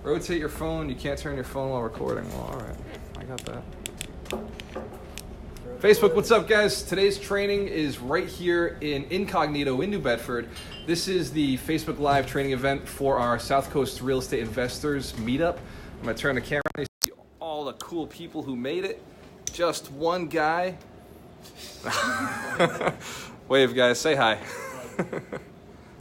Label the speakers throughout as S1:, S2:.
S1: Rotate your phone. You can't turn your phone while recording. Well, all right. I got that. Facebook, what's up, guys? Today's training is right here in Incognito in New Bedford. This is the Facebook Live training event for our South Coast Real Estate Investors meetup. I'm going to turn the camera on. You see all the cool people who made it. Just one guy. Wave, guys. Say hi.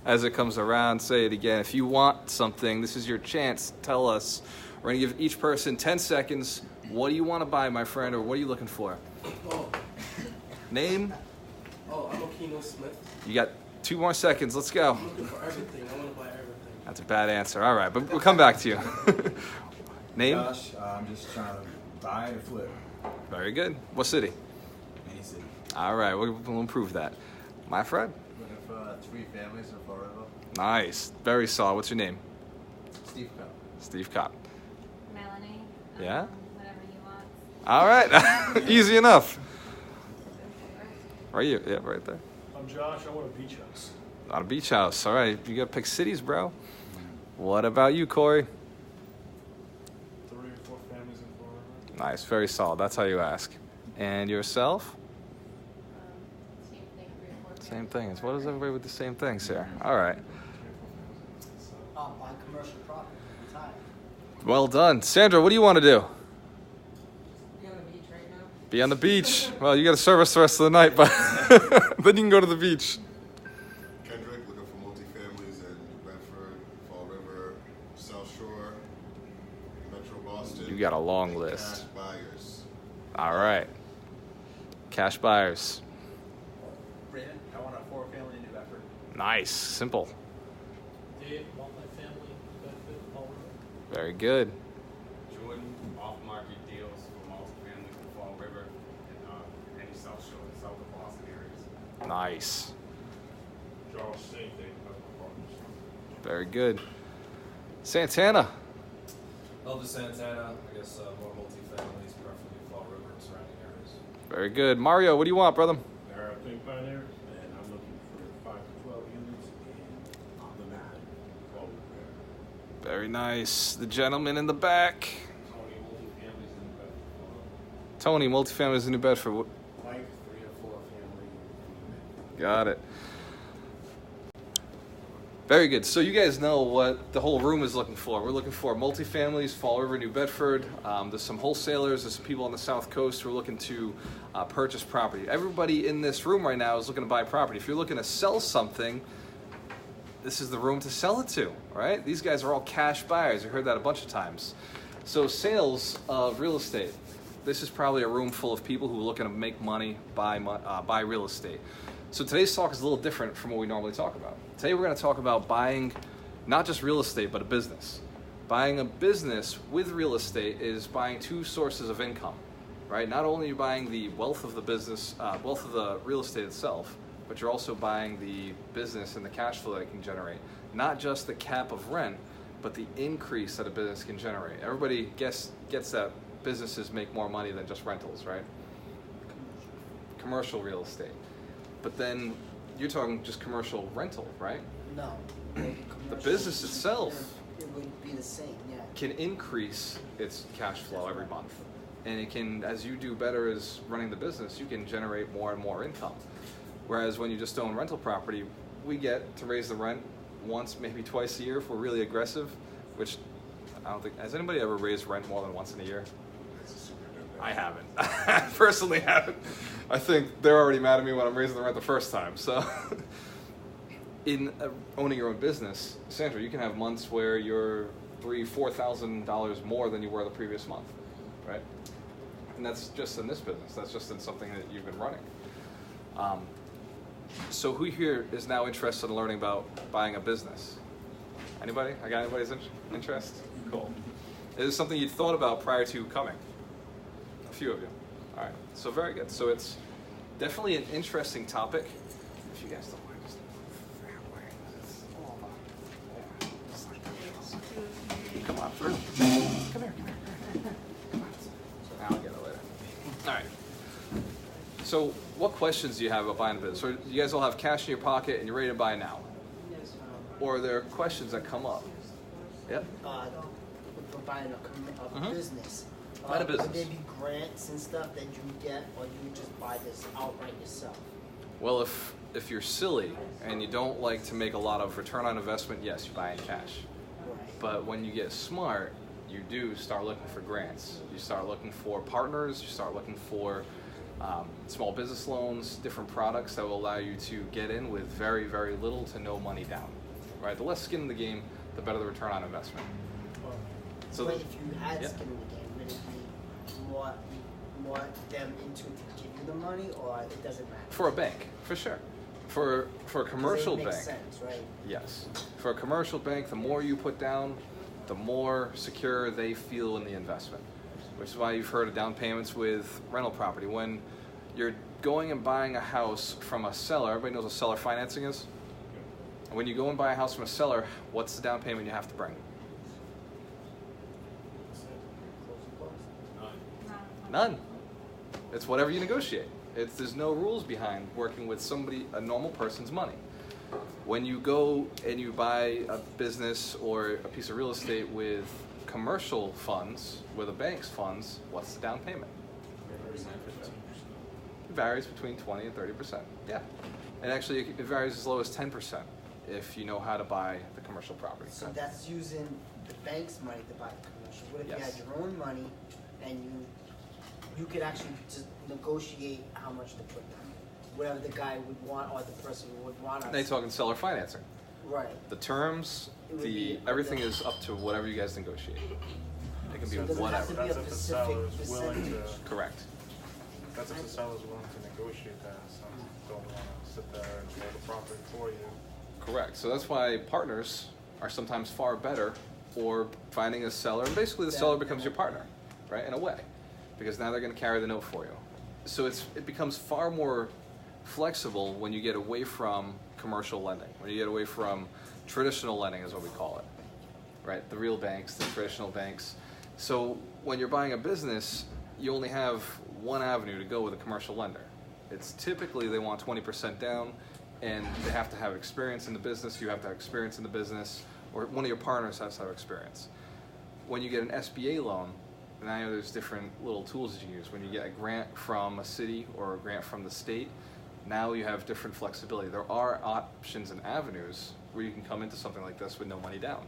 S1: As it comes around, say it again. If you want something, this is your chance. Tell us. We're going to give each person 10 seconds. What do you want to buy, my friend, or what are you looking for?
S2: Oh.
S1: Name?
S2: Oh, I'm Okino Smith.
S1: You got 2 more seconds. Let's go.
S2: I'm looking for everything. I want to buy everything.
S1: That's a bad answer. All right, but we'll come back to you. Name?
S3: Josh, I'm just trying to buy and flip.
S1: Very good. What city?
S3: Any city.
S1: All right, we'll improve that. My friend?
S3: Looking for 3 families in Florida.
S1: Nice. Very solid. What's your name?
S3: Steve Cup.
S1: Steve Kopp.
S4: Melanie.
S1: Yeah?
S4: Whatever you want.
S1: All right. Easy enough. Right here. Yeah, right there.
S5: I'm Josh. I want a beach house.
S1: Not a beach house. All right. You got to pick cities, bro. What about you, Corey?
S5: 3 or 4 families in Florida.
S1: Nice. Very solid. That's how you ask. And yourself?
S4: Same thing, 3 or 4.
S1: Same things. What is everybody with the same things here? All right.
S2: Buy commercial property. Retire.
S1: Well done. Sandra, what do you want to do?
S4: Be on the beach right now.
S1: Be on the beach. Well, you got to service the rest of the night, but then you can go to the beach.
S6: Kendrick, looking for multi-families in New Bedford, Fall River, South Shore, Metro Boston.
S1: You got a long
S6: and
S1: list.
S6: Cash buyers.
S1: All right. Cash buyers.
S3: Brandon, I want a 4-family in New Bedford.
S1: Nice. Simple.
S5: Dave, multifamily, Bedford, Fall River.
S1: Very good.
S7: Jordan, off-market deals for multifamily in Fall River and any South Shore, South of Boston areas.
S1: Nice.
S5: Charles, same thing. Apartments.
S1: Very good. Santana.
S8: Elvis Santana, I guess more multi-families, preferably Fall River and surrounding areas.
S1: Very good. Mario, what do you want, brother?
S5: There are Pink Pioneers, and I'm looking for 5 to 12 units on the map. Fall River.
S1: Very nice. The gentleman in the back.
S5: Tony, multi-families in Bedford, Florida.
S1: Tony, multifamilies in New Bedford.
S5: Mike, 3 or 4 family in
S1: Got it. Very good. So you guys know what the whole room is looking for. We're looking for multifamilies, Fall River, New Bedford. There's some wholesalers. There's some people on the South Coast who are looking to purchase property. Everybody in this room right now is looking to buy property. If you're looking to sell something, this is the room to sell it to, right? These guys are all cash buyers. You heard that a bunch of times. So sales of real estate. This is probably a room full of people who are looking to make money, buy real estate. So today's talk is a little different from what we normally talk about. Today we're going to talk about buying not just real estate, but a business. Buying a business with real estate is buying 2 sources of income, right? Not only are you buying the wealth of the business, wealth of the real estate itself, but you're also buying the business and the cash flow that it can generate. Not just the cap of rent, but the increase that a business can generate. Everybody gets that businesses make more money than just rentals, right? Commercial real estate. But then you're talking just commercial rental, right?
S2: No.
S1: The business itself
S2: It would be the same, yeah.
S1: can increase its cash flow every month. And it can, as you do better as running the business, you can generate more and more income. Whereas when you just own rental property, we get to raise the rent once, maybe twice a year if we're really aggressive, which I don't think, has anybody ever raised rent more than once in a year? I haven't. I personally haven't. I think they're already mad at me when I'm raising the rent the first time. So in owning your own business, Sandra, you can have months where you're $3,000-$4,000 more than you were the previous month, right? And that's just in this business. That's just in something that you've been running. So who here is now interested in learning about buying a business? Anybody? I got anybody's interest? Cool. Is this something you'd thought about prior to coming? A few of you. All right. So very good. So it's definitely an interesting topic. If you guys don't mind, just come on, come here. I'll get it later. All right. So what questions do you have about buying a business? Or you guys all have cash in your pocket and you're ready to buy now? Or are there questions that come up? Yep.
S2: for buying a
S1: Mhm.
S2: business.
S1: Buying a business.
S2: Would there be grants and stuff that you get, or you just buy this outright yourself?
S1: Well, if you're silly and you don't like to make a lot of return on investment, yes, you buy in cash.
S2: Right.
S1: But when you get smart, you do start looking for grants. You start looking for partners. You start looking for small business loans, different products that will allow you to get in with very, very little to no money down. Right? The less skin in the game, the better the return on investment. So
S2: But if you had
S1: yeah.
S2: skin in the game, would it be more them into it to give you the money, or it doesn't matter?
S1: For a bank, for sure. For a commercial
S2: It makes
S1: bank,
S2: sense, right?
S1: yes. For a commercial bank, the more you put down, the more secure they feel in the investment. Which is why you've heard of down payments with rental property. When you're going and buying a house from a seller, everybody knows what seller financing is? When you go and buy a house from a seller, what's the down payment you have to bring? None. It's whatever you negotiate. There's no rules behind working with somebody, a normal person's money. When you go and you buy a business or a piece of real estate with commercial funds, with a bank's funds, what's the down payment? It varies between 20 and 30%. Yeah. And actually, it varies as low as 10% if you know how to buy the commercial property.
S2: So that's using the bank's money to buy the commercial. What if you
S1: Yes.
S2: had your own money and you could actually just negotiate how much to put down, whatever the guy would want or the person would want.
S1: Now you're talking seller financing.
S2: Right.
S1: The terms,
S2: It would be-
S1: everything is up to whatever you guys negotiate. It can be
S2: So it doesn't have
S1: whatever.
S2: to be a
S9: That's if the
S2: specific
S9: seller's willing to.
S2: percentage.
S1: Correct.
S9: That's if the seller's willing to negotiate that. Some don't want to sit there and hold the property for you.
S1: Correct. So that's why partners are sometimes far better, or finding a seller, and basically the seller becomes your partner, right? In a way, because now they're going to carry the note for you. So it becomes far more flexible when you get away from commercial lending, when you get away from traditional lending, is what we call it, right? The real banks, the traditional banks. So when you're buying a business, you only have one avenue to go with a commercial lender. It's typically they want 20% down, and they have to have experience in the business. You have to have experience in the business, or one of your partners has to have experience. When you get an SBA loan, now there's different little tools that you use. When you get a grant from a city or a grant from the state, now you have different flexibility. There are options and avenues where you can come into something like this with no money down.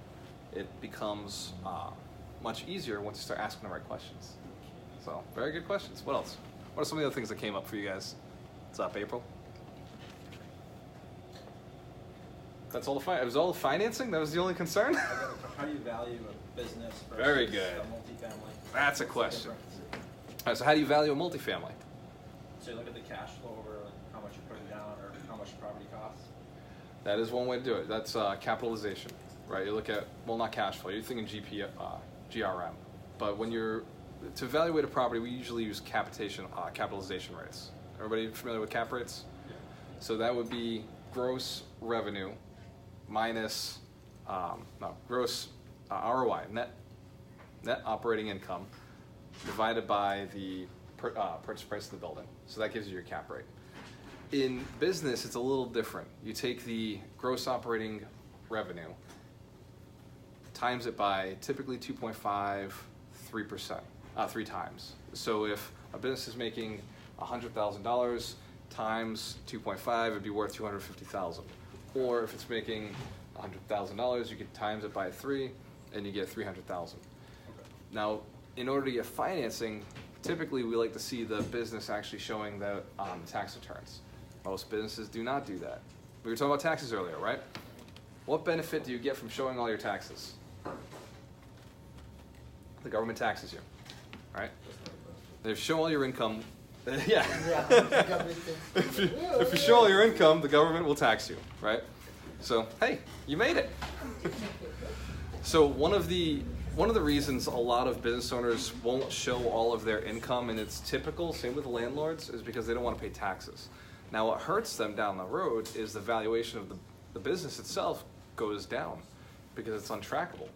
S1: It becomes much easier once you start asking the right questions. So, very good questions. What else? What are some of the other things that came up for you guys? What's up, April? That's all it was all the financing? That was the only concern?
S3: How do you value a business versus
S1: Very good.
S3: a multifamily?
S1: That's a
S3: What's the
S1: question.
S3: difference?
S1: All right, so how do you value a multifamily?
S3: So you look at the cash flow over how much you're putting down or how much the property costs.
S1: That is one way to do it. That's capitalization, right? You look at, well, not cash flow. You're thinking GRM. But when to evaluate a property, we usually use capitalization rates. Everybody familiar with cap rates?
S3: Yeah.
S1: So that would be gross revenue minus gross ROI, net operating income, divided by the purchase price of the building. So that gives you your cap rate. In business, it's a little different. You take the gross operating revenue, times it by typically 2.5, 3%, 3 times. So if a business is making $100,000 times 2.5, it'd be worth $250,000. Or if it's making $100,000, you can times it by 3, and you get $300,000.
S3: Okay.
S1: Now, in order to get financing, typically we like to see the business actually showing the tax returns. Most businesses do not do that. We were talking about taxes earlier, right? What benefit do you get from showing all your taxes? The government taxes you, right? If you show all your income, yeah. If you show all your income, the government will tax you, right? So, hey, you made it. So one of the reasons a lot of business owners won't show all of their income, and it's typical, same with landlords, is because they don't want to pay taxes. Now what hurts them down the road is the valuation of the business itself goes down because it's untrackable.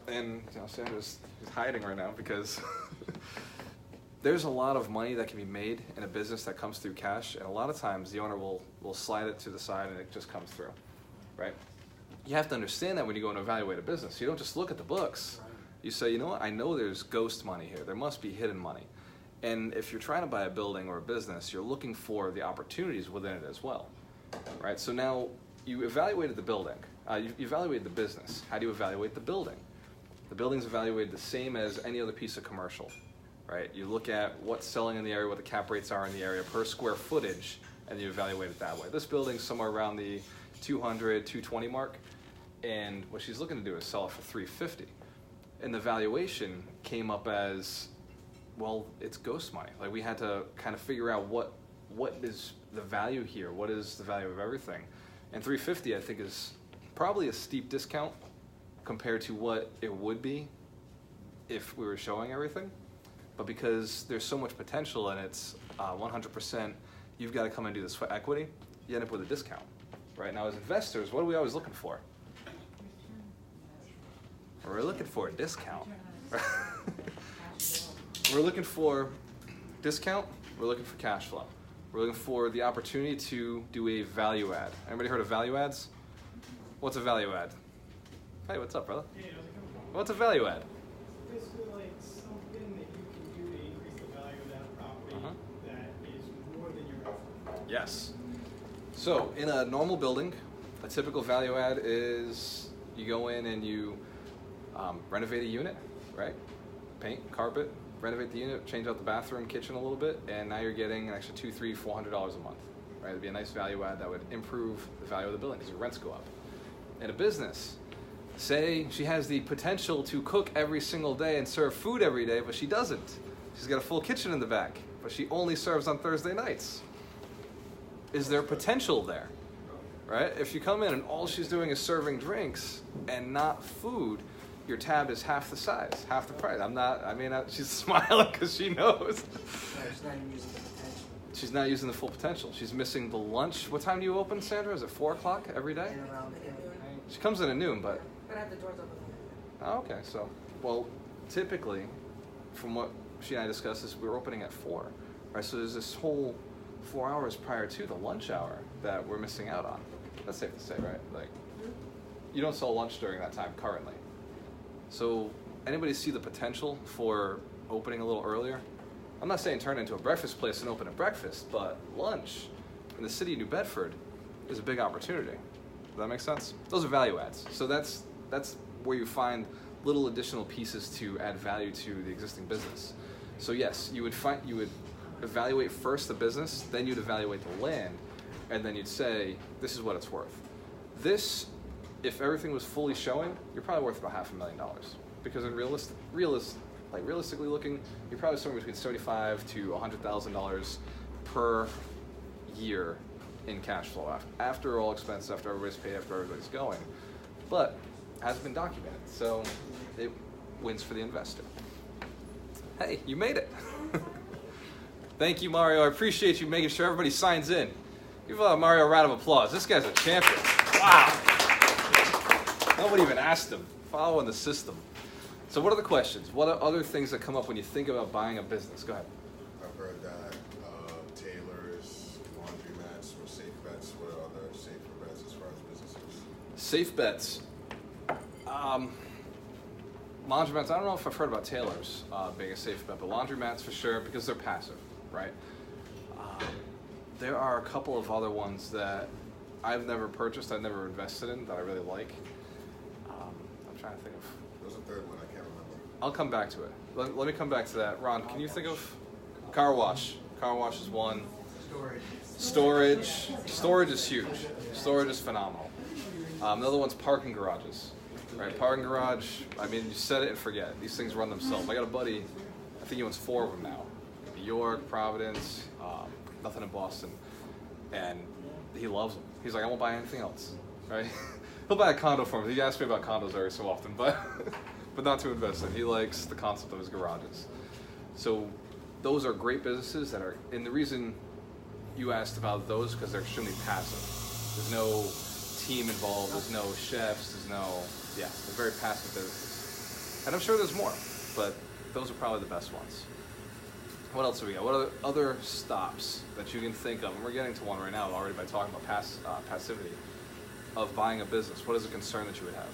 S1: And Sandra's hiding right now because there's a lot of money that can be made in a business that comes through cash, and a lot of times the owner will slide it to the side and it just comes through, right? You have to understand that when you go and evaluate a business. You don't just look at the books You say, you know what, I know there's ghost money here. There must be hidden money. And if you're trying to buy a building or a business, you're looking for the opportunities within it as well, right? So now you evaluated the building, you evaluated the business. How do you evaluate the building? The building's evaluated the same as any other piece of commercial, right? You look at what's selling in the area, what the cap rates are in the area per square footage, and you evaluate it that way. This building's somewhere around the 200, 220 mark, and what she's looking to do is sell it for 350. And the valuation came up as, well, it's ghost money. Like, we had to kind of figure out what is the value here, what is the value of everything. And 350, I think, is probably a steep discount compared to what it would be if we were showing everything. But because there's so much potential and it's 100%, you've got to come and do this for equity, you end up with a discount. Right now, as investors, what are we always looking for? We're looking for a discount. We're looking for discount. We're looking for cash flow. We're looking for the opportunity to do a value add. Anybody heard of value adds? What's a value add? Hey, what's up, brother?
S10: Hey, how's it going?
S1: What's a value add?
S10: Basically, like something that you can do to increase the value of that property that is more than your effort.
S1: Yes. So in a normal building, a typical value add is you go in and you renovate a unit, right? Paint, carpet, renovate the unit, change out the bathroom, kitchen a little bit, and now you're getting an extra $200, $300, $400 a month, right? It'd be a nice value add that would improve the value of the building because your rents go up. In a business, say she has the potential to cook every single day and serve food every day, but she doesn't. She's got a full kitchen in the back, but she only serves on Thursday nights. Is there potential there, right? If you come in and all she's doing is serving drinks and not food, your tab is half the size, half the price. She's smiling because she knows.
S2: She's not even using the potential.
S1: She's not using the full potential. She's missing the lunch. What time do you open, Sandra? Is it 4 o'clock every day?
S2: And around
S1: She comes in at noon, but...
S4: But I have the doors open.
S1: Oh, okay, so, well, typically, from what she and I discussed, is we're opening at 4, right? So there's this whole 4 hours prior to the lunch hour that we're missing out on. That's safe to say, right? Like, you don't sell lunch during that time currently. So, anybody see the potential for opening a little earlier? I'm not saying turn it into a breakfast place and open at breakfast, but lunch in the city of New Bedford is a big opportunity. Does that make sense? Those are value adds. So that's where you find little additional pieces to add value to the existing business. So yes, you would evaluate first the business, then you'd evaluate the land, and then you'd say, this is what it's worth. This, if everything was fully showing, you're probably worth about $500,000. Because in realistically looking, you're probably somewhere between $75,000 to $100,000 per year in cash flow after all expenses, after everybody's paid, after everybody's going. But it hasn't been documented, so it wins for the investor. Hey, you made it. Thank you, Mario. I appreciate you making sure everybody signs in. Give Mario a round of applause. This guy's a champion. Wow. Nobody even asked him. Following the system. So what are the questions? What are other things that come up when you think about buying a business? Go ahead.
S6: I've heard that tailors, laundromats were safe bets. What are other safer bets as far as businesses?
S1: Safe bets. Laundromats, I don't know if I've heard about tailors being a safe bet, but laundromats for sure, because they're passive, right? There are a couple of other ones that I've never purchased, I've never invested in, that I really like. I'm trying to think of...
S6: There's a third one, I can't remember.
S1: I'll come back to it. Let me come back to that. Ron, can you think of... Car wash. Car wash is one. Storage. Storage is huge. Storage is phenomenal. Another one's parking garages. Right, parking garage, I mean, you set it and forget it. These things run themselves. I got a buddy, I think he owns 4 of them now. New York, Providence, nothing in Boston. And he loves them. He's like, I won't buy anything else, right? He'll buy a condo for me. He asks me about condos every so often, but not to invest in. He likes the concept of his garages. So those are great businesses that are, and the reason you asked about those, because they're extremely passive. There's no team involved, there's no chefs, they're very passive businesses. And I'm sure there's more, but those are probably the best ones. What else do we got? What are other stops that you can think of? And we're getting to one right now already by talking about passivity of buying a business. What is a concern that you would have?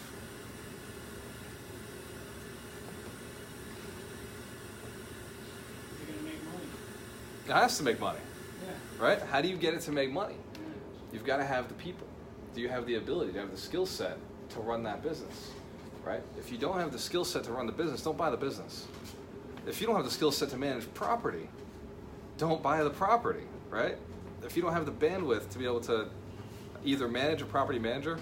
S1: It has to make money, right? How do you get it to make money? You've got to have the people. Do you have the ability, do you have the skill set to run that business, right? If you don't have the skill set to run the business, don't buy the business. If you don't have the skill set to manage property, don't buy the property, right? If you don't have the bandwidth to be able to either manage a property manager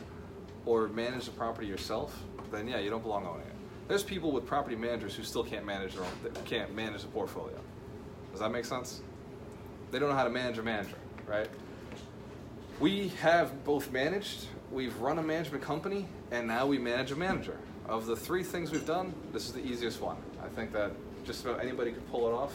S1: or manage the property yourself, then yeah, you don't belong owning it. There's people with property managers who still can't manage their own, can't manage the portfolio. Does that make sense? They don't know how to manage a manager, right? We have both managed, we've run a management company, and now we manage a manager. Of the three things we've done, this is the easiest one. I think that just about anybody could pull it off,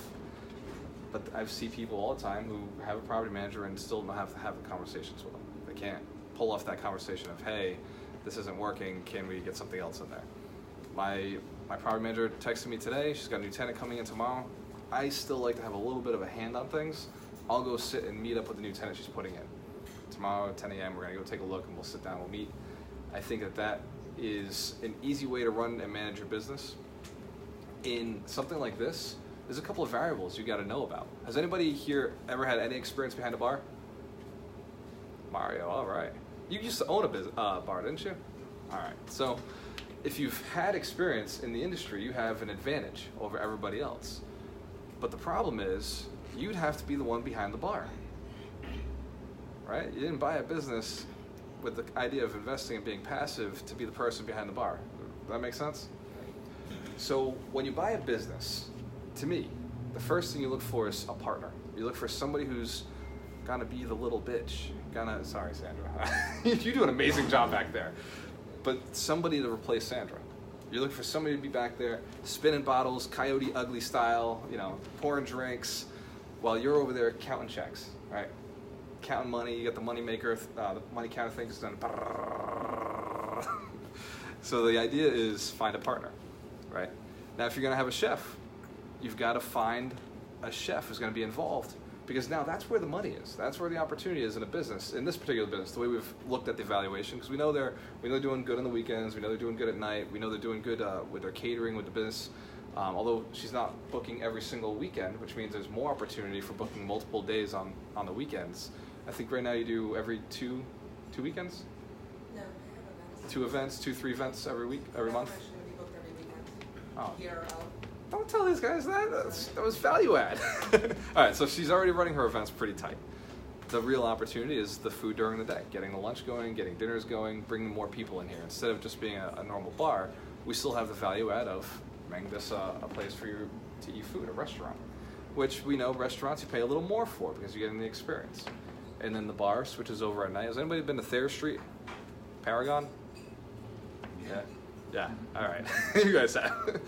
S1: but I see people all the time who have a property manager and still don't have to have the conversations with them. They can't pull off that conversation of, hey, this isn't working, can we get something else in there? My property manager texted me today, she's got a new tenant coming in tomorrow. I still like to have a little bit of a hand on things. I'll go sit and meet up with the new tenant she's putting in. Tomorrow at 10 a.m. we're gonna go take a look and we'll sit down, we'll meet. I think that that is an easy way to run and manage your business. In something like this, there's a couple of variables you gotta know about. Has anybody here ever had any experience behind a bar? Mario, all right. You used to own a bar, didn't you? All right, so if you've had experience in the industry, you have an advantage over everybody else. But the problem is, you'd have to be the one behind the bar. Right? You didn't buy a business with the idea of investing and being passive to be the person behind the bar. Does that make sense? So when you buy a business, to me, the first thing you look for is a partner. You look for somebody who's gonna be the little bitch. Sorry, Sandra. You do an amazing job back there. But somebody to replace Sandra. You look for somebody to be back there, spinning bottles, Coyote Ugly style, pouring drinks, while you're over there counting checks, right? Counting money, you got the money maker, the money counter thing is done. So the idea is find a partner, right? Now, if you're gonna have a chef, you've got to find a chef who's gonna be involved, because now that's where the money is. That's where the opportunity is in a business, in this particular business, the way we've looked at the evaluation, because we know they're doing good on the weekends, we know they're doing good at night, we know they're doing good with their catering, with the business. Although she's not booking every single weekend, which means there's more opportunity for booking multiple days on the weekends. I think right now you do every two weekends?
S4: No, I have events.
S1: 2 events, 3 events every week, every month?
S4: I'm actually going to be booked every weekend.
S1: Oh.
S4: Year out.
S1: Don't tell these guys that. That was value add. All right, so she's already running her events pretty tight. The real opportunity is the food during the day, getting the lunch going, getting dinners going, bringing more people in here. Instead of just being a normal bar, we still have the value add of making this a place for you to eat food, a restaurant, which we know restaurants you pay a little more for because you're getting the experience. And then the bar switches over at night. Has anybody been to Thayer Street? Paragon? Yeah. All right. You guys have.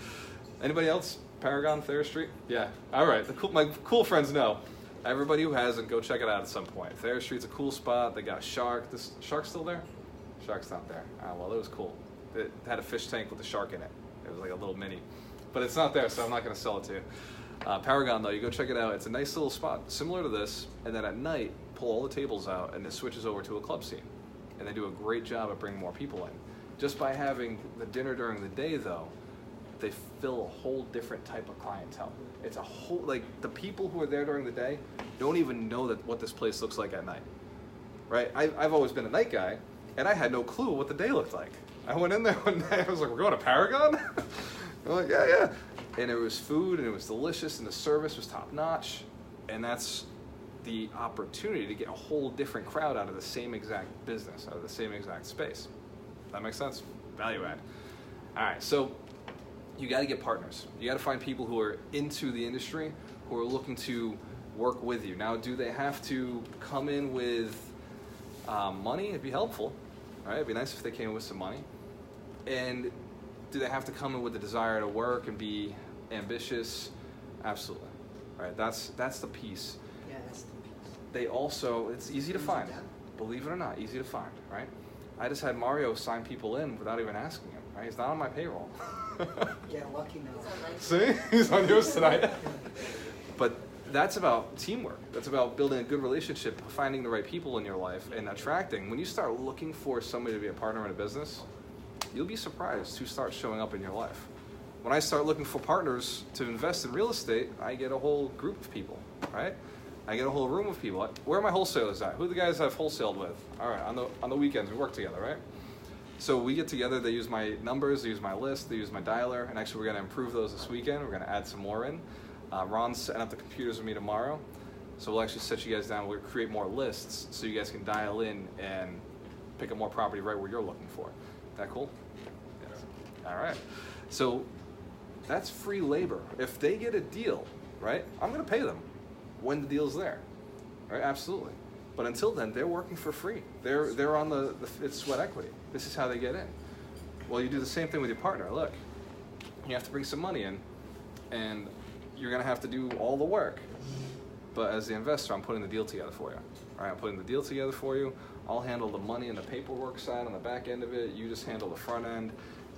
S1: Anybody else? Paragon, Thayer Street? Yeah. All right. My cool friends know. Everybody who hasn't, go check it out at some point. Thayer Street's a cool spot. They got a shark. This shark's still there? Shark's not there. Well, it was cool. It had a fish tank with a shark in it. It was like a little mini. But it's not there, so I'm not going to sell it to you. Paragon, though, you go check it out. It's a nice little spot, similar to this. And then at night, pull all the tables out, and it switches over to a club scene. And they do a great job at bringing more people in. Just by having the dinner during the day, though, they fill a whole different type of clientele. It's a whole, the people who are there during the day don't even know what this place looks like at night, right? I've always been a night guy, and I had no clue what the day looked like. I went in there one day, I was like, we're going to Paragon? I'm like, yeah. And it was food, and it was delicious, and the service was top notch, and that's the opportunity to get a whole different crowd out of the same exact business, out of the same exact space. That makes sense? Value add. All right, so you got to get partners. You got to find people who are into the industry, who are looking to work with you. Now, do they have to come in with money? It'd be helpful, right? It'd be nice if they came in with some money. And do they have to come in with the desire to work and be ambitious? Absolutely, right? That's the piece.
S2: Yeah, that's the piece.
S1: They also, it's easy to find. Believe it or not, easy to find, right? I just had Mario sign people in without even asking him, right? He's not on my payroll.
S2: Yeah, lucky now.
S1: See? He's on yours tonight. But that's about teamwork. That's about building a good relationship, finding the right people in your life, and attracting. When you start looking for somebody to be a partner in a business, you'll be surprised who starts showing up in your life. When I start looking for partners to invest in real estate, I get a whole group of people, right? I get a whole room of people. Where are my wholesalers at? Who are the guys I've wholesaled with? All right, on the weekends we work together, right? So we get together. They use my numbers, they use my list, they use my dialer, and actually we're going to improve those this weekend. We're going to add some more in. Ron's setting up the computers with me tomorrow, so we'll actually set you guys down. We'll create more lists so you guys can dial in and pick up more property right where you're looking for. That cool? Yes. All right. So that's free labor. If they get a deal, right, I'm going to pay them when the deal's there, right? Absolutely. But until then, they're working for free. They're on it's sweat equity. This is how they get in. Well, you do the same thing with your partner. Look, you have to bring some money in, and you're going to have to do all the work. But as the investor, I'm putting the deal together for you. All right, I'm putting the deal together for you. I'll handle the money and the paperwork side on the back end of it. You just handle the front end.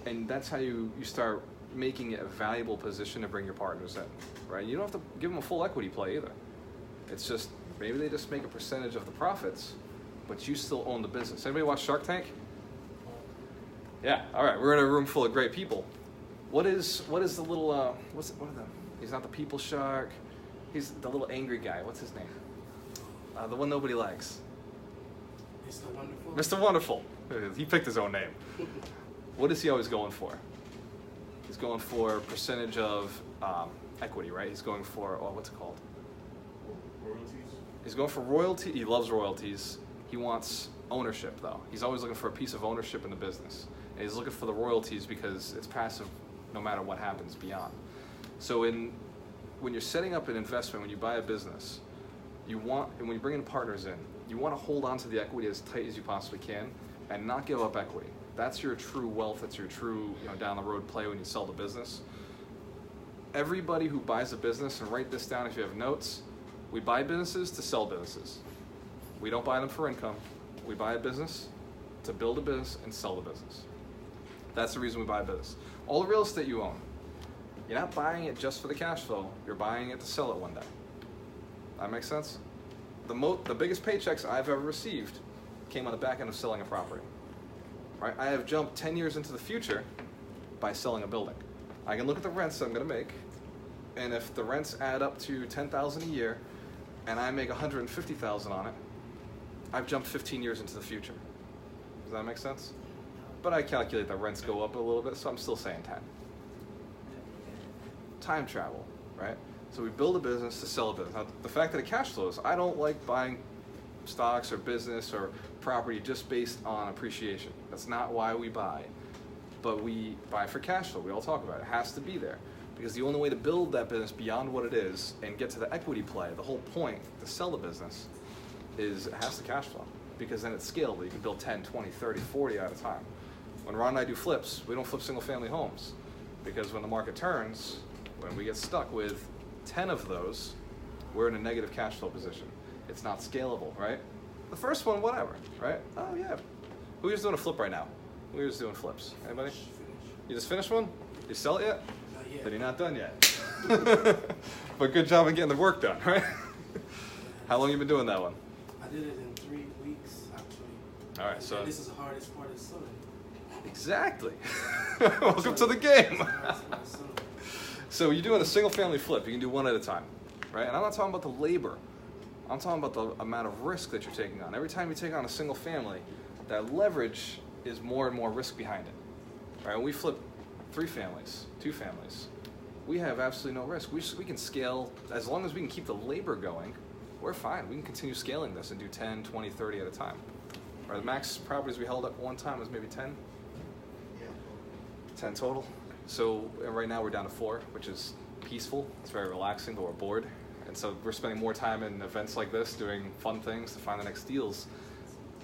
S1: And that's how you start making it a valuable position to bring your partners in, right? You don't have to give them a full equity play either. It's just, maybe they just make a percentage of the profits, but you still own the business. Anybody watch Shark Tank? Yeah, all right, we're in a room full of great people. What is the little, what are them? He's not the people shark. He's the little angry guy. What's his name? The one nobody likes.
S11: Mr. Wonderful.
S1: Mr. Wonderful. He picked his own name. What is he always going for? He's going for percentage of equity, right? He's going for, what's it called?
S5: Royalties?
S1: He's going for royalty. He loves royalties. He wants ownership, though. He's always looking for a piece of ownership in the business. And he's looking for the royalties because it's passive no matter what happens beyond. So when you're setting up an investment, when you buy a business, and when you bring in partners in, you want to hold on to the equity as tight as you possibly can and not give up equity. That's your true wealth. That's your true, down the road play when you sell the business. Everybody who buys a business, and write this down if you have notes, we buy businesses to sell businesses. We don't buy them for income. We buy a business to build a business and sell the business. That's the reason we buy a business. All the real estate you own, you're not buying it just for the cash flow. You're buying it to sell it one day. That makes sense? The biggest paychecks I've ever received came on the back end of selling a property. Right? I have jumped 10 years into the future by selling a building. I can look at the rents I'm going to make, and if the rents add up to $10,000 a year, and I make $150,000 on it, I've jumped 15 years into the future. Does that make sense? But I calculate that rents go up a little bit, so I'm still saying 10. Time travel, right? So we build a business to sell a business. Now, the fact that it cash flows, I don't like buying stocks or business or property just based on appreciation. That's not why we buy. But we buy for cash flow. We all talk about it. It has to be there. Because the only way to build that business beyond what it is and get to the equity play, the whole point to sell the business, is it has to cash flow. Because then it's scalable. You can build 10, 20, 30, 40 at a time. When Ron and I do flips, we don't flip single family homes. Because when the market turns, when we get stuck with 10 of those, we're in a negative cash flow position. It's not scalable, right? The first one, whatever, right? Oh yeah. Who is doing a flip right now? Who is doing flips? Anybody? You just finished one? You sell it yet?
S11: Not yet.
S1: Then you're not done yet. But good job in getting the work done, right? How long you been doing that one?
S11: I did it in 3 weeks, actually.
S1: All right, so
S11: this is the hardest part of selling.
S1: exactly. Welcome to the game. So you're doing a single family flip. You can do one at a time, right? And I'm not talking about the labor. I'm talking about the amount of risk that you're taking on. Every time you take on a single family, that leverage is more and more risk behind it. Right? When we flip 3 families, 2 families, we have absolutely no risk. We can scale, as long as we can keep the labor going, we're fine. We can continue scaling this and do 10, 20, 30 at a time. Right? The max properties we held at one time was maybe 10?
S2: Yeah.
S1: 10 total. So right now we're down to 4, which is peaceful. It's very relaxing, but we're bored. And so we're spending more time in events like this, doing fun things to find the next deals.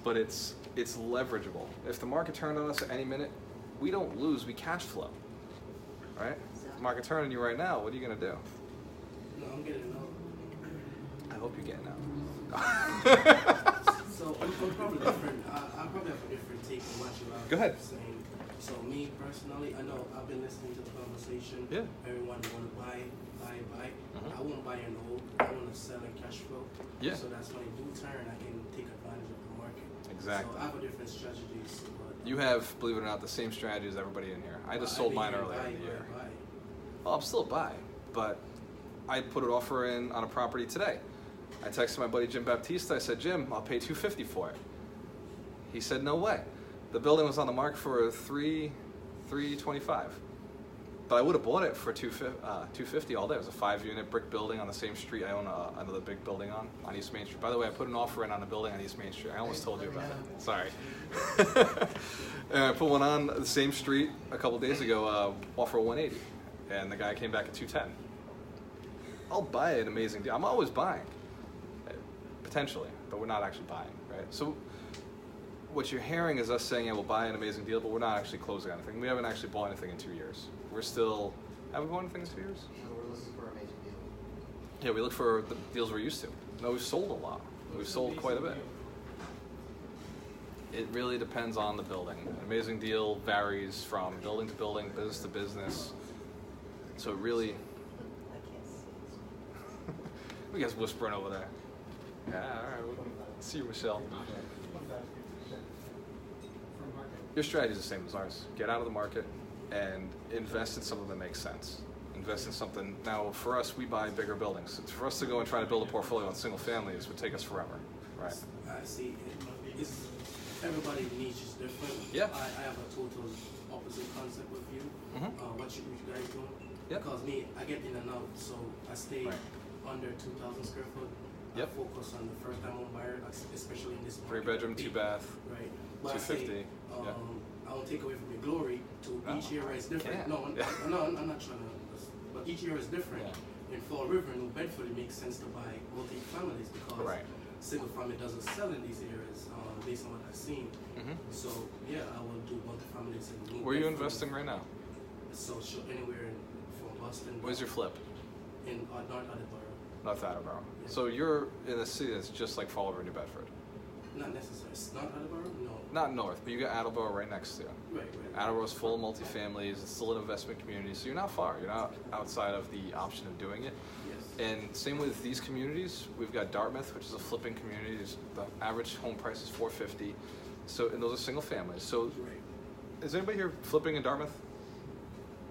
S1: But it's leverageable. If the market turned on us at any minute, we don't lose, we cash flow. Right? If the market turned on you right now, what are you going to do?
S11: No, I'm getting out.
S1: I hope you're getting out.
S11: So I'm probably different. I probably have a different take on what you're
S1: Go ahead.
S11: saying. So me personally, I know I've been listening to the conversation.
S1: Yeah.
S11: Everyone want to buy.
S1: Mhm.
S11: I won't buy and hold. I want to sell and cash flow.
S1: Yeah.
S11: So that's when it do turn, I can take advantage of the market.
S1: Exactly.
S11: So I have a different strategies. But
S1: You have, believe it or not, the same strategy as everybody in here. I just sold mine earlier in the year. Well, I'm still a buy, but I put an offer in on a property today. I texted my buddy Jim Baptista. I said, Jim, I'll pay $250 for it. He said, no way. The building was on the market for $325. But I would have bought it for $250 all day. It was a 5-unit brick building on the same street I own another big building on East Main Street. By the way, I put an offer in on a building on East Main Street. I almost told you about it. Sorry. And I put one on the same street a couple days ago, offer $180, and the guy came back at $210. I'll buy an amazing deal. I'm always buying, potentially, but we're not actually buying, right? So what you're hearing is us saying, yeah, we'll buy an amazing deal, but we're not actually closing on anything. We haven't actually bought anything in 2 years. We're still, haven't bought anything in 2 years?
S2: We're looking for an amazing deal.
S1: Yeah, we look for the deals we're used to. No, we've sold a lot. We've sold quite a bit. It really depends on the building. An amazing deal varies from building to building, business to business. So it really,
S2: I can't see it.
S1: we guys whispering over there. Yeah, all right. We'll see you, Michelle. Your strategy is the same as ours. Get out of the market and invest in something that makes sense. Invest in something. Now, for us, we buy bigger buildings. For us to go and try to build a portfolio on single families would take us forever, right?
S11: I see. It's, everybody's niche is different.
S1: Yeah.
S11: I have a total opposite concept with you. What you guys doing?
S1: Yep.
S11: Because me, I get in and out, so I stay under 2,000 square foot.
S1: Yep.
S11: I focus on the first time home buyer, especially in this market.
S1: 3-bedroom, 2-bath.
S11: Right.
S1: 250.
S11: I won't take away from your glory. Each area is different. No, I'm not trying to. But each area is different. In Fall River, New Bedford, it makes sense to buy multi-families because single family doesn't sell in these areas based on what I've seen. So yeah, I will do multi-families in New
S1: Where are you
S11: Bedford.
S1: investing right now?
S11: So anywhere from Boston.
S1: Where's your flip?
S11: In North Attleboro.
S1: North Attleboro.
S11: Yeah.
S1: So you're in a city that's just like Fall River, New Bedford.
S11: Not necessarily. It's not Attleboro? No.
S1: Not north, but you got Attleboro right next to you.
S11: Right.
S1: Attleboro's full of multifamilies. It's still an investment community, so you're not far. You're not outside of the option of doing it.
S11: Yes.
S1: And same with these communities. We've got Dartmouth, which is a flipping community. The average home price is $450. So, and those are single families. So, is anybody here flipping in Dartmouth?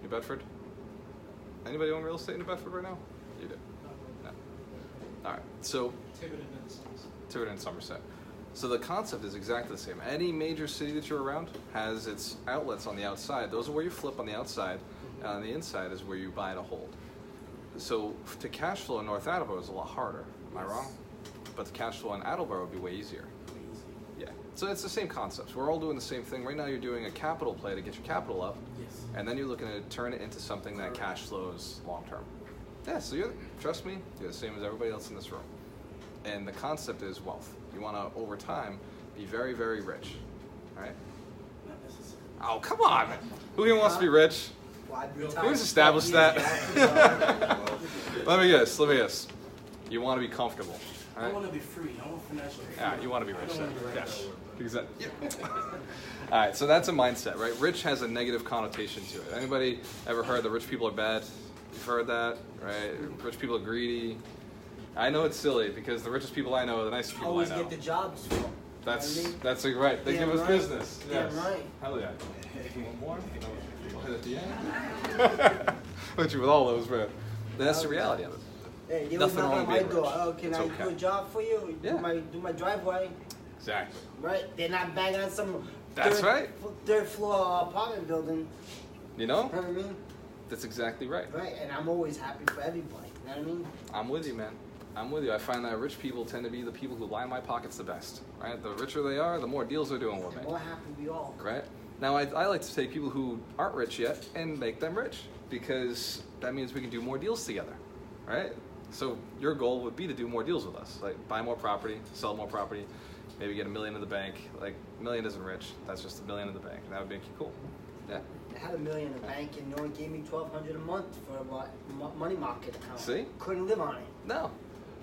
S1: New Bedford? Anybody own real estate in New Bedford right now? You do. No. All right. So, Tiverton and Somerset. So the concept is exactly the same. Any major city that you're around has its outlets on the outside. Those are where you flip on the outside, and on the inside is where you buy to hold. So to cash flow in North Attleboro is a lot harder. Am I wrong? But the cash flow in Attleboro would be way easier. Yeah. So it's the same concepts. We're all doing the same thing. Right now you're doing a capital play to get your capital up, and then you're looking to turn it into something that cash flows long term. Yeah, so trust me, you're the same as everybody else in this room. And the concept is wealth. You want to, over time, be very, very rich, all right?
S11: Not necessarily.
S1: Oh, come on. Who here wants to be rich? Who's established that? Let me guess. You want to be comfortable. Right?
S11: I want to be free. I want financial freedom.
S1: Yeah, you want to be rich then.
S11: Yeah.
S1: Exactly. All right, so that's a mindset, right? Rich has a negative connotation to it. Anybody ever heard that rich people are bad? You've heard that, right? Rich people are greedy. I know it's silly because the richest people I know are the nicest people
S2: Always
S1: I know.
S2: get the jobs for.
S1: That's right. They give us business.
S2: Damn right.
S1: Hell yeah. One more? No. We'll hit at the end. Look at you with all those, man. That's the reality of it.
S2: Hey, they
S1: Nothing
S2: would knock
S1: wrong
S2: on
S1: with
S2: my
S1: being
S2: door.
S1: rich.
S2: Oh, can
S1: It's
S2: I
S1: okay.
S2: do a job for you?
S1: Yeah.
S2: Do my driveway.
S1: Exactly.
S2: Right? They're not banging on some
S1: That's right.
S2: third floor apartment building.
S1: You know?
S2: You know what I mean?
S1: That's exactly right.
S2: Right, and I'm always happy for everybody. You know what I mean?
S1: I'm with you, man. I'm with you. I find that rich people tend to be the people who line my pockets the best, right? The richer they are, the more deals they're doing with
S2: The
S1: me,
S2: more happy we all.
S1: right? Now, I like to take people who aren't rich yet and make them rich because that means we can do more deals together, right? So your goal would be to do more deals with us, like buy more property, sell more property, maybe get $1 million in the bank. Like $1 million isn't rich. That's just $1 million in the bank. That would make you cool. Yeah.
S2: I had $1 million in the bank and no one gave me $1,200 a month for a money market account.
S1: See?
S2: Couldn't live on it.
S1: No.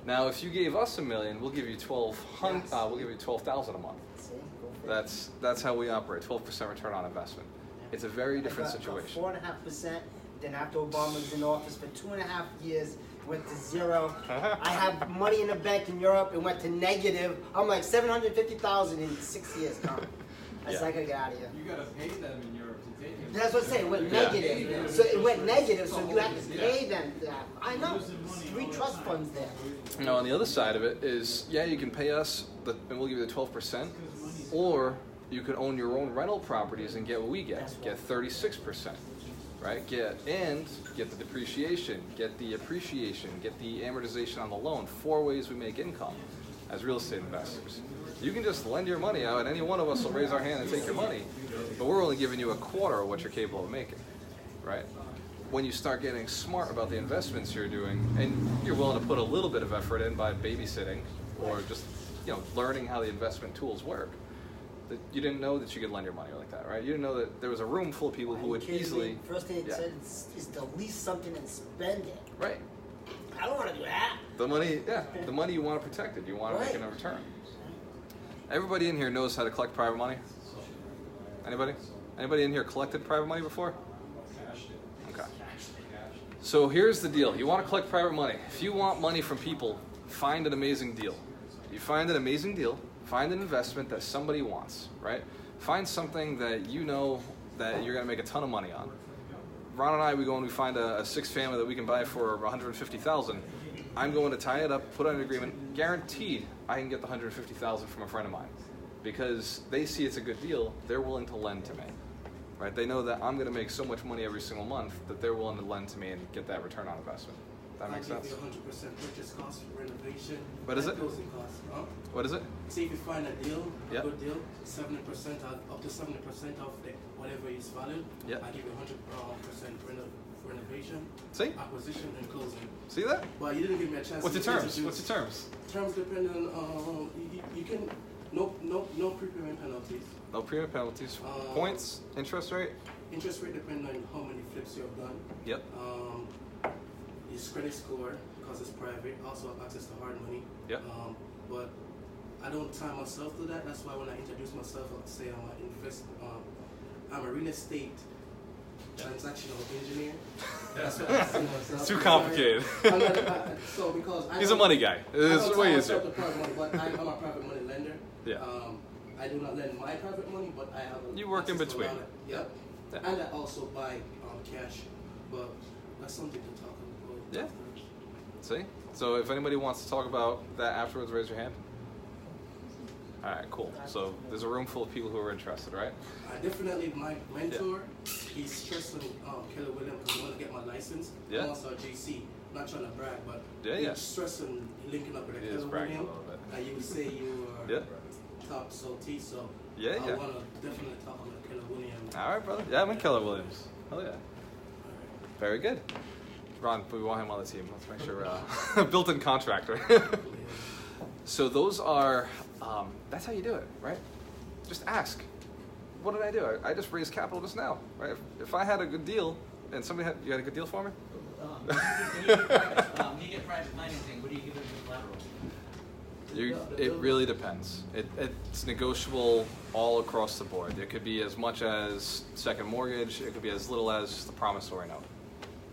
S1: Now, if you gave us $1 million, we'll give you $12,000 a month.
S2: See? Go for it.
S1: That's how we operate. 12% return on investment. It's a very different situation.
S2: 4.5%. Then after Obama was in office for 2.5 years, went to zero. I have money in the bank in Europe. It went to negative. I'm like $750,000 in 6 years. I said I gotta get out of here.
S7: You gotta pay them in Europe to take it.
S2: That's what I'm saying. It went negative. So it went negative. So you have to pay them that. I know. 3 trust funds there.
S1: Now, on the other side of it is, yeah, you can pay us, and we'll give you the 12%, or you can own your own rental properties and get what we get 36%, right? Get the depreciation, get the appreciation, get the amortization on the loan. 4 ways we make income as real estate investors. You can just lend your money out, and any one of us will raise our hand and take your money, but we're only giving you a quarter of what you're capable of making, right? When you start getting smart about the investments you're doing, and you're willing to put a little bit of effort in by babysitting or just learning how the investment tools work, that you didn't know that you could lend your money like that, right? You didn't know that there was a room full of people who would easily.
S2: First thing it said is to lease something and spend it.
S1: Right.
S2: I don't want to do that.
S1: The money you want to protect it. You want to make it a return. Everybody in here knows how to collect private money. Anybody? Anybody in here collected private money before? Okay. So here's the deal. You want to collect private money. If you want money from people, find an amazing deal. You find an amazing deal, find an investment that somebody wants, right? Find something that you know that you're going to make a ton of money on. Ron and I, we go and we find a 6-family that we can buy for $150,000. I'm going to tie it up, put on an agreement, guaranteed I can get the $150,000 from a friend of mine. Because they see it's a good deal, they're willing to lend to me. Right? They know that I'm going to make so much money every single month that they're willing to lend to me and get that return on investment. That makes sense?
S11: I give you 100% purchase cost, renovation,
S1: what is it?
S11: Closing costs. Huh?
S1: What is it?
S11: See if you find a deal, a good deal, 70% up to 70% of whatever is valued.
S1: Yep.
S11: I give you 100% renovation,
S1: acquisition,
S11: and closing.
S1: See that?
S11: But you didn't give me a chance.
S1: What's the terms? What's the terms?
S11: Terms depend on you can no prepayment penalties.
S1: No prepayment penalties. Points, interest rate.
S11: Interest rate depends on how many flips you have done.
S1: Yep.
S11: His credit score, because it's private, also have access to hard money.
S1: Yep.
S11: But I don't tie myself to that. That's why when I introduce myself, I'll say I'm a real estate transactional engineer. That's what I see myself.
S1: It's too complicated.
S11: So because
S1: he's a money guy. It's way easier.
S11: But I'm a private money lender.
S1: Yeah.
S11: I do not lend my private money, but I have.
S1: You work in between.
S11: Yep. Yeah. And I also buy cash, but that's something to talk about.
S1: Yeah. See? So if anybody wants to talk about that afterwards, raise your hand. All right, cool. So there's a room full of people who are interested, right?
S11: Definitely my mentor, he's stressing Keller Williams because I want to get my license.
S1: Yeah.
S11: I'm also a JC. Not trying to brag, but
S1: he's
S11: stressing linking up with a Keller Williams. And you would say you are top salty, so I want to definitely talk about Keller Williams.
S1: All right, brother. Yeah, I'm in Keller Williams. Hell yeah. Very good. Ron, we want him on the team. Let's make sure built-in contractor. So those are, that's how you do it, right? Just ask. What did I do? I just raised capital just now, right? If I had a good deal, and somebody you had a good deal for me?
S12: When you get private financing, what do you give them as collateral?
S1: It really depends. It's negotiable all across the board. It could be as much as second mortgage. It could be as little as just the promissory note.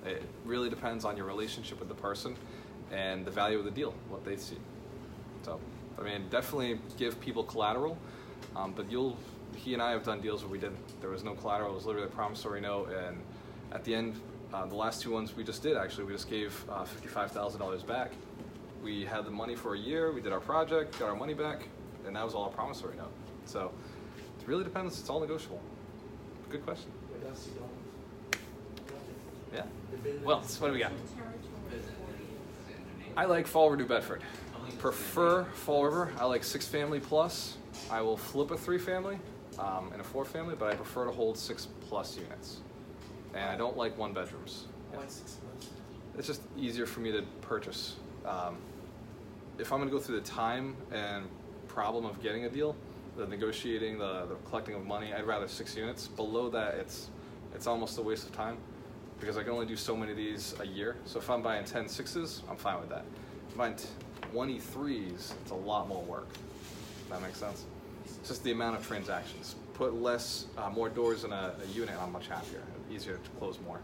S1: It really depends on your relationship with the person and the value of the deal, what they see. So, I mean, definitely give people collateral, but he and I have done deals where there was no collateral. It was literally a promissory note, and at the end, the last 2 ones we just did, actually, we just gave $55,000 back. We had the money for a year, we did our project, got our money back, and that was all a promissory note. So, it really depends. It's all negotiable. Good question. Yeah. Well, what do we got? I like Fall River, New Bedford. Prefer Fall River. I like 6-family plus. I will flip a 3-family and a 4-family, but I prefer to hold 6+ units. And I don't like 1-bedrooms.
S11: Why 6+?
S1: It's just easier for me to purchase. If I'm going to go through the time and problem of getting a deal, the negotiating, the collecting of money, I'd rather 6 units. Below that, it's almost a waste of time because I can only do so many of these a year. So if I'm buying 10 6s, I'm fine with that. If I'm buying 20 3s, it's a lot more work. If that makes sense? It's just the amount of transactions. Put more doors in a unit, and I'm much happier. Easier to close more.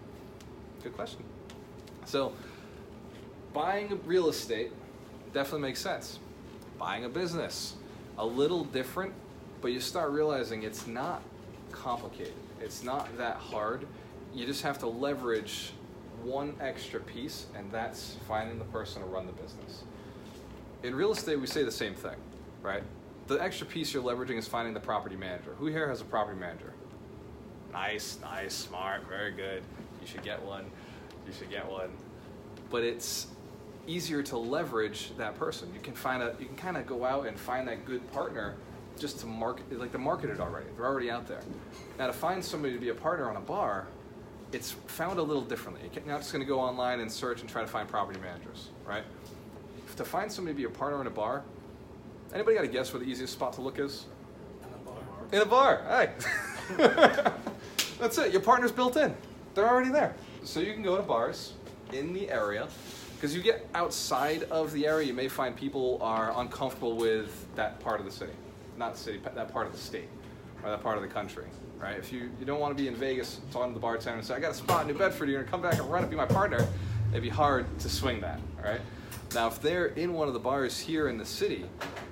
S1: Good question. So, buying real estate definitely makes sense. Buying a business, a little different, but you start realizing it's not complicated. It's not that hard. You just have to leverage one extra piece, and that's finding the person to run the business. In real estate, we say the same thing, right? The extra piece you're leveraging is finding the property manager. Who here has a property manager? Nice, smart, very good. You should get one. But it's easier to leverage that person. You can kind of go out and find that good partner just to market it already. They're already out there. Now to find somebody to be a partner on a bar, it's found a little differently. You're not just going to go online and search and try to find property managers, right? To find somebody to be a partner in a bar, anybody got a guess where the easiest spot to look is? In a bar. Hey. That's it. Your partner's built in. They're already there. So you can go to bars in the area. Because you get outside of the area, you may find people are uncomfortable with that part of the city. Not the city, that part of the state. Or that part of the country. Right? If you don't want to be in Vegas talking to the bartender and say, I got a spot in New Bedford, you're going to come back and run it, be my partner, it'd be hard to swing that. All right? Now, if they're in one of the bars here in the city,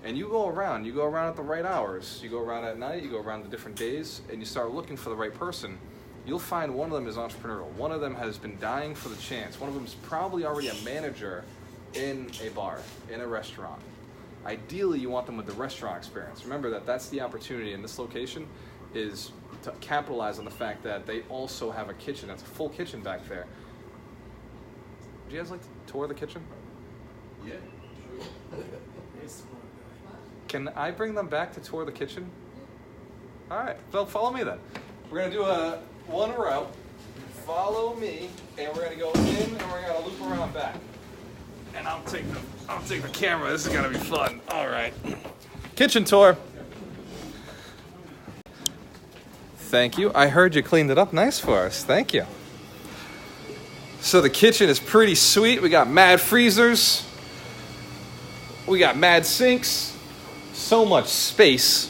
S1: and you go around at the right hours, you go around at night, you go around the different days, and you start looking for the right person, you'll find one of them is entrepreneurial. One of them has been dying for the chance. One of them is probably already a manager in a bar, in a restaurant. Ideally, you want them with the restaurant experience. Remember that's the opportunity in this location is to capitalize on the fact that they also have a kitchen. That's a full kitchen back there. Would you guys like to tour the kitchen?
S11: Yeah.
S1: Can I bring them back to tour the kitchen? All right, well, follow me then. We're gonna do one route. Follow me, and we're gonna go in, and we're gonna loop around back. And I'll take the camera. This is gonna be fun. All right, kitchen tour. Thank you. I heard you cleaned it up nice for us. Thank you. So the kitchen is pretty sweet. We got mad freezers. We got mad sinks. So much space.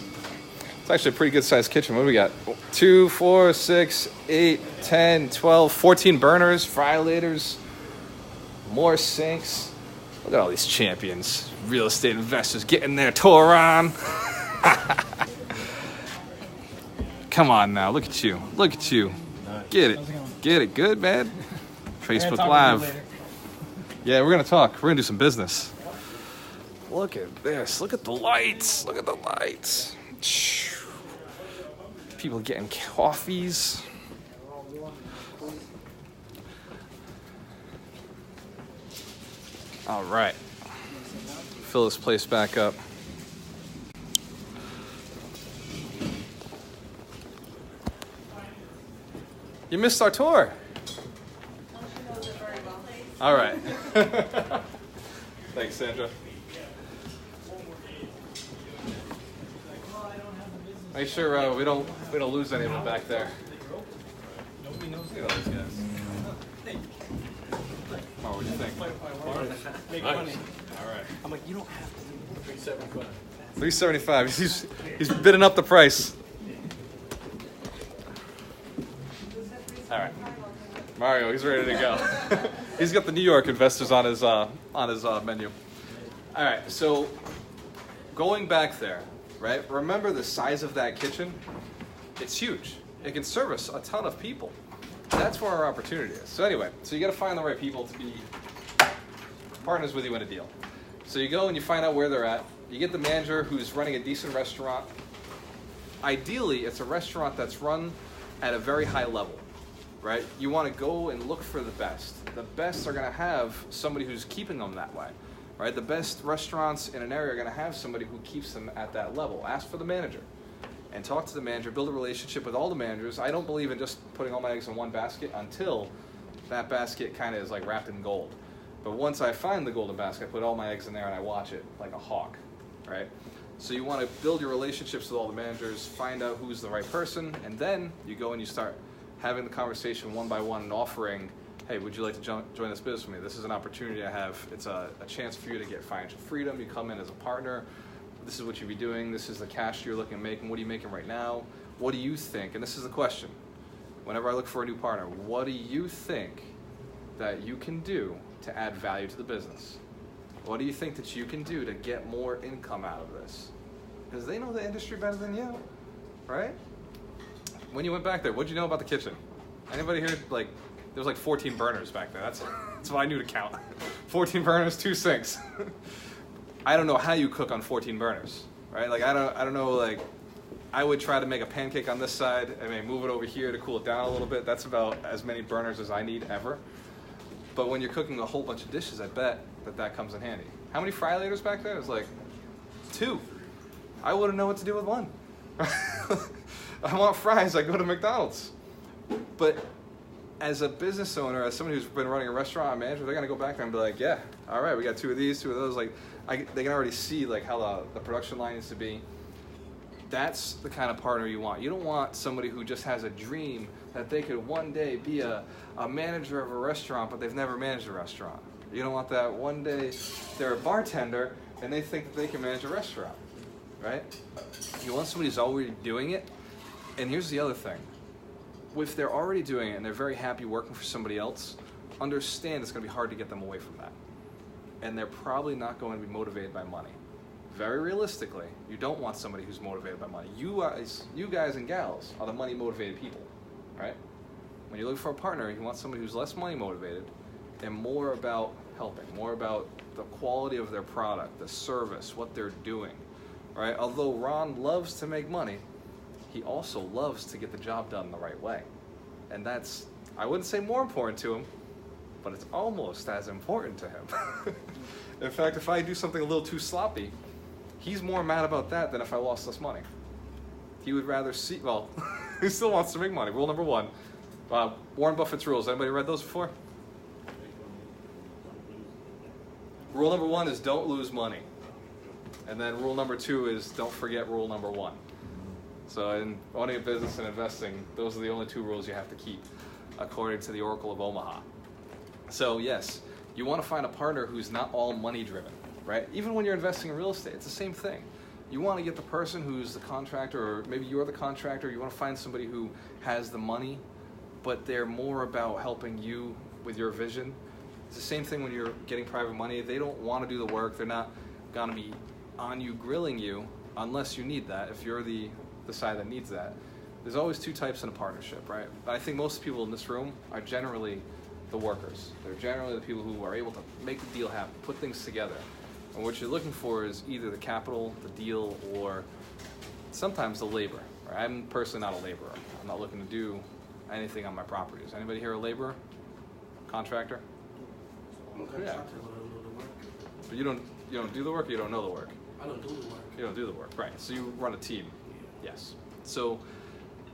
S1: It's actually a pretty good sized kitchen. What do we got? 2, 4, 6, 8, 10, 12, 14 burners, fryolators, more sinks. Look at all these champions, real estate investors getting their tour on. Come on now, look at you. Look at you. Get it. Get it. Good, man. Facebook Live. Yeah, we're going to talk. We're going to do some business. Look at this. Look at the lights. Look at the lights. People getting coffees. All right. Fill this place back up. You missed our tour. All right. Thanks, Sandra. Make sure we don't lose any of them back there. Nobody knows. Look at all these guys. Oh, what do you think?
S9: Make money. All right. I'm like, you don't have to.
S1: $375. He's bidding up the price. All right, Mario, he's ready to go. He's got the New York investors on his menu. All right, so going back there, right? Remember the size of that kitchen? It's huge. It can service a ton of people. That's where our opportunity is. So anyway, so you got to find the right people to be partners with you in a deal. So you go and you find out where they're at. You get the manager who's running a decent restaurant. Ideally, it's a restaurant that's run at a very high level. Right? You want to go and look for the best. The best are going to have somebody who's keeping them that way. Right? The best restaurants in an area are going to have somebody who keeps them at that level. Ask for the manager and talk to the manager, build a relationship with all the managers. I don't believe in just putting all my eggs in one basket until that basket kind of is like wrapped in gold. But once I find the golden basket, I put all my eggs in there and I watch it like a hawk. Right? So you want to build your relationships with all the managers, find out who's the right person, and then you go and you start having the conversation one by one and offering, hey, would you like to join this business with me? This is an opportunity I have. It's a chance for you to get financial freedom. You come in as a partner. This is what you'd be doing. This is the cash you're looking at making. What are you making right now? What do you think? And this is the question. Whenever I look for a new partner, what do you think that you can do to add value to the business? What do you think that you can do to get more income out of this? Because they know the industry better than you, right? when you went back there, what'd you know about the kitchen? Anybody here, like, there was like 14 burners back there. That's what I knew to count. 14 burners, 2 sinks. I don't know how you cook on 14 burners, right? Like, I don't know, like, I would try to make a pancake on this side and maybe move it over here to cool it down a little bit. That's about as many burners as I need ever. But when you're cooking a whole bunch of dishes, I bet that comes in handy. How many fry laters back there? It was like 2. I wouldn't know what to do with 1. I want fries, I go to McDonald's. But as a business owner, as somebody who's been running a restaurant, a manager, they're gonna go back there and be like, yeah, all right, we got 2 of these, 2 of those. Like, they can already see like how the production line needs to be. That's the kind of partner you want. You don't want somebody who just has a dream that they could one day be a manager of a restaurant, but they've never managed a restaurant. You don't want that one day they're a bartender and they think that they can manage a restaurant, right? You want somebody who's already doing it. And here's the other thing. If they're already doing it and they're very happy working for somebody else, understand it's going to be hard to get them away from that. And they're probably not going to be motivated by money. Very realistically, you don't want somebody who's motivated by money. You guys and gals are the money motivated people, right? When you look for a partner, you want somebody who's less money motivated and more about helping, more about the quality of their product, the service, what they're doing, right? Although Ron loves to make money, he also loves to get the job done the right way. And that's, I wouldn't say more important to him, but it's almost as important to him. In fact, if I do something a little too sloppy, he's more mad about that than if I lost less money. He would rather see, well, he still wants to make money. Rule number 1, Warren Buffett's rules. Anybody read those before? Rule number 1 is don't lose money. And then rule number 2 is don't forget rule number 1. So in owning a business and investing, those are the only 2 rules you have to keep, according to the Oracle of Omaha. So yes, you want to find a partner who's not all money driven, right? Even when you're investing in real estate, it's the same thing. You want to get the person who's the contractor, or maybe you're the contractor. You want to find somebody who has the money, but they're more about helping you with your vision. It's the same thing when you're getting private money. They don't want to do the work. They're not going to be on you grilling you unless you need that. If you're the side that needs that. There's always 2 types in a partnership, right? But I think most people in this room are generally the workers. They're generally the people who are able to make the deal happen, put things together. And what you're looking for is either the capital, the deal, or sometimes the labor. Right? I'm personally not a laborer. I'm not looking to do anything on my properties. Anybody here a laborer? Contractor?
S11: I'm a contractor, but I don't know the work.
S1: But you don't do the work, or you don't know the work?
S11: I don't do the work.
S1: You don't do the work, right. So you run a team. Yes. So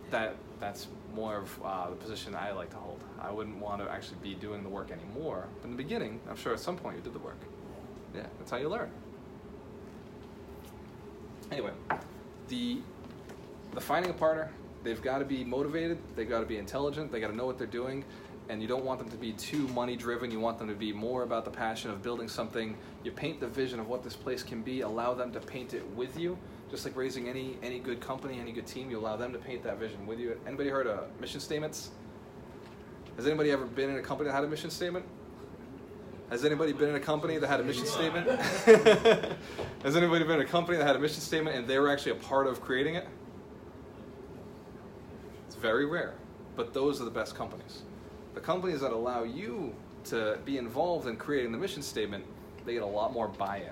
S1: that's more of the position I like to hold. I wouldn't want to actually be doing the work anymore. But in the beginning, I'm sure at some point you did the work. Yeah, that's how you learn. Anyway, the finding a partner, they've got to be motivated, they've got to be intelligent, they got to know what they're doing, and you don't want them to be too money driven. You want them to be more about the passion of building something. You paint the vision of what this place can be, allow them to paint it with you. Just like raising any good company, any good team, you allow them to paint that vision with you. Anybody heard of mission statements? Has anybody ever been in a company that had a mission statement? Has anybody been in a company that had a mission statement? Has anybody been in a company that had a mission statement and they were actually a part of creating it? It's very rare, but those are the best companies. The companies that allow you to be involved in creating the mission statement, they get a lot more buy-in.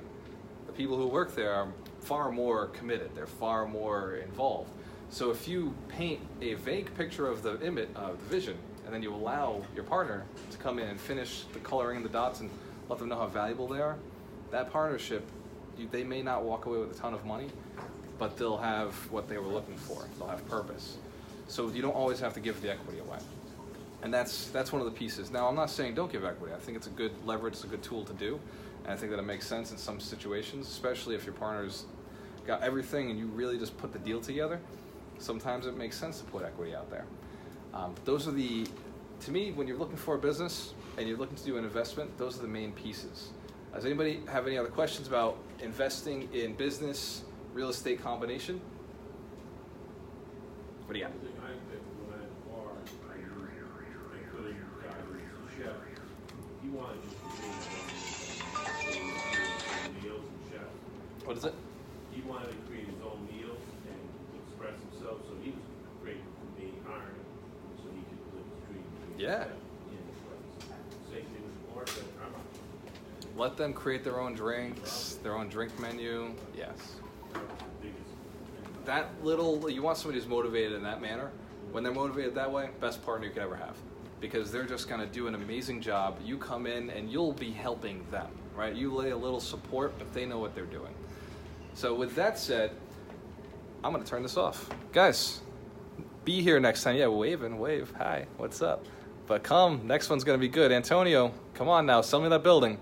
S1: The people who work there are far more committed. They're far more involved. So if you paint a vague picture of the image, of the vision, and then you allow your partner to come in and finish the coloring and the dots and let them know how valuable they are, that partnership, they may not walk away with a ton of money, but they'll have what they were looking for. They'll have purpose. So you don't always have to give the equity away. And that's one of the pieces. Now, I'm not saying don't give equity. I think it's a good leverage, it's a good tool to do. And I think that it makes sense in some situations, especially if your partner's got everything and you really just put the deal together. Sometimes it makes sense to put equity out there. Those are to me, when you're looking for a business and you're looking to do an investment, those are the main pieces. Does anybody have any other questions about investing in business, real estate combination? What do you got? What is it?
S5: He wanted to create his own meals and express himself, so he was great for me. iron, so he could live his dream.
S1: Yeah.
S5: Same thing with the bar, but I'm out.
S1: Let them create their own drinks, their own drink menu. Yes. That little, you want somebody who's motivated in that manner. When they're motivated that way, best partner you could ever have. Because they're just going to do an amazing job. You come in and you'll be helping them, right? You lay a little support, but they know what they're doing. So with that said, I'm going to turn this off. Guys, be here next time. Yeah, wave. Hi, what's up? But come, next one's going to be good. Antonio, come on now, sell me that building.